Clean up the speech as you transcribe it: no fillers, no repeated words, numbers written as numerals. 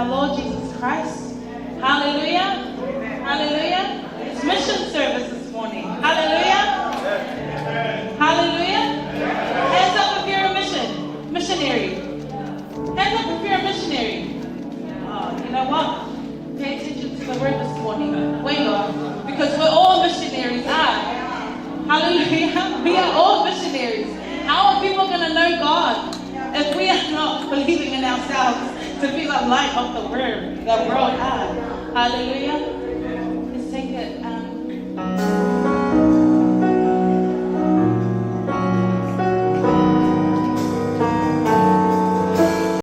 our Lord Jesus Christ. Hallelujah. Hallelujah. It's mission service this morning. Hallelujah. Hallelujah. Hands up if you're a missionary. Hands up if you're a missionary. Oh, you know what? Pay attention to the word this morning. Wait on. Because we're all missionaries. Hallelujah. We are all missionaries. How are people going to know God if we are not believing in ourselves to be the light of the world? Hallelujah. Let's take it.